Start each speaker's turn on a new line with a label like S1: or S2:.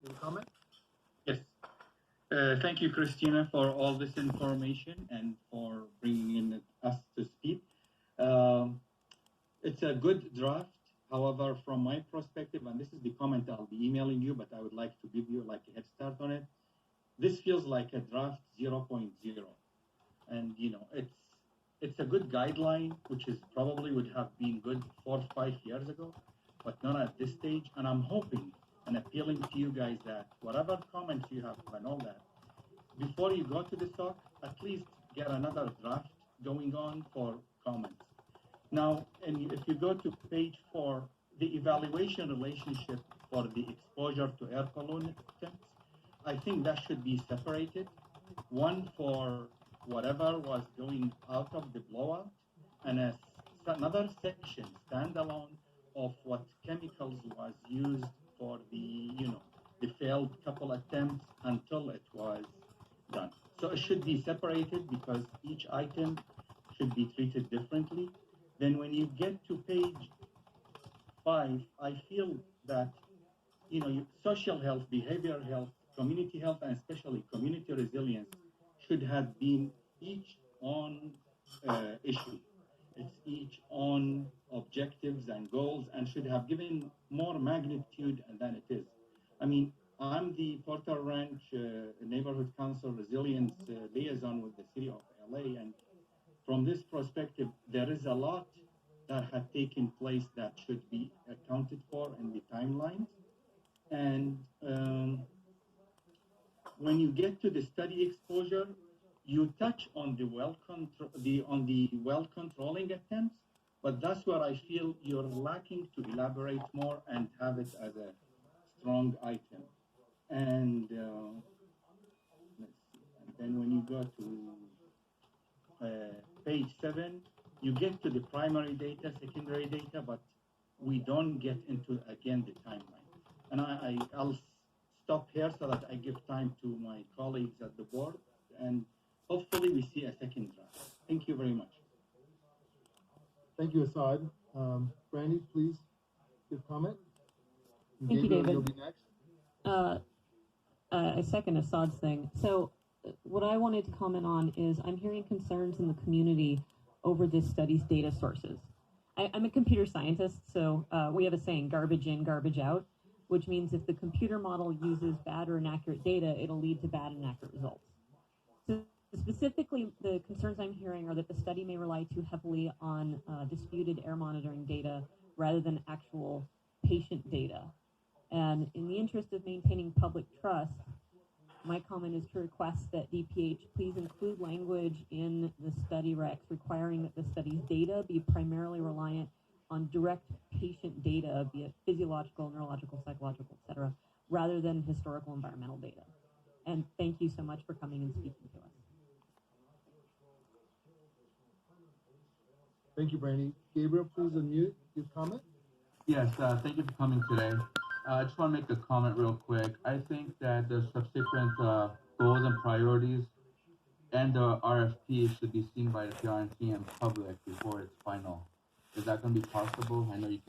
S1: Any comment?
S2: Yes. Thank you, Christina, for all this information and for bringing us to speed. Um, it's a good draft. However, from my perspective, and this is the comment I'll be emailing you, but I would like to give you like a head start on it. This feels like a draft 0.0, and it's a good guideline, which is probably would have been good 4 or 5 years ago, but not at this stage. And I'm hoping and appealing to you guys that whatever comments you have and all that, before you go to the talk, at least get another draft going on for comments. Now, and if you go to page 4, the evaluation relationship for the exposure to air pollutants, I think that should be separated. One for whatever was going out of the blowout, and another section standalone of what chemicals was used for the failed couple attempts until it was done. So it should be separated because each item should be treated differently. Then when you get to page 5, I feel that social health, behavioral health, community health, and especially community resilience should have been each own issue. It's each own objectives and goals, and should have given more magnitude than it is. I mean, I'm the Porter Ranch Neighborhood Council Resilience Liaison with the City of LA, and from this perspective, there is a lot that had taken place that should be accounted for in the timelines. And when you get to the study exposure, you touch on the well controlling attempts, but that's where I feel you're lacking to elaborate more and have it as a strong item. And let's see. And then when you go to page 7, you get to the primary data, secondary data, but we don't get into again the timeline. And I'll stop here so that I give time to my colleagues at the board, and hopefully we see a second draft. Thank you very much.
S1: Thank you, Assad. Brandy, please give comment. And
S3: Thank you,
S1: Gabriel,
S3: David.
S1: you'll be next.
S3: I second Assad's thing. So what I wanted to comment on is I'm hearing concerns in the community over this study's data sources. I'm a computer scientist, so we have a saying, garbage in, garbage out, which means if the computer model uses bad or inaccurate data, it'll lead to bad and inaccurate results. So specifically, the concerns I'm hearing are that the study may rely too heavily on disputed air monitoring data rather than actual patient data. And in the interest of maintaining public trust, my comment is to request that DPH please include language in the study recs requiring that the study's data be primarily reliant on direct patient data, be it physiological, neurological, psychological, et cetera, rather than historical environmental data. And thank you so much for coming and speaking to us.
S1: Thank you, Brandy. Gabriel, please unmute, give comment.
S4: Yes, thank you for coming today. I just want to make a comment real quick. I think that the subsequent goals and priorities and the RFP should be seen by the PRNC and public before it's final. Is that going to be possible? I know you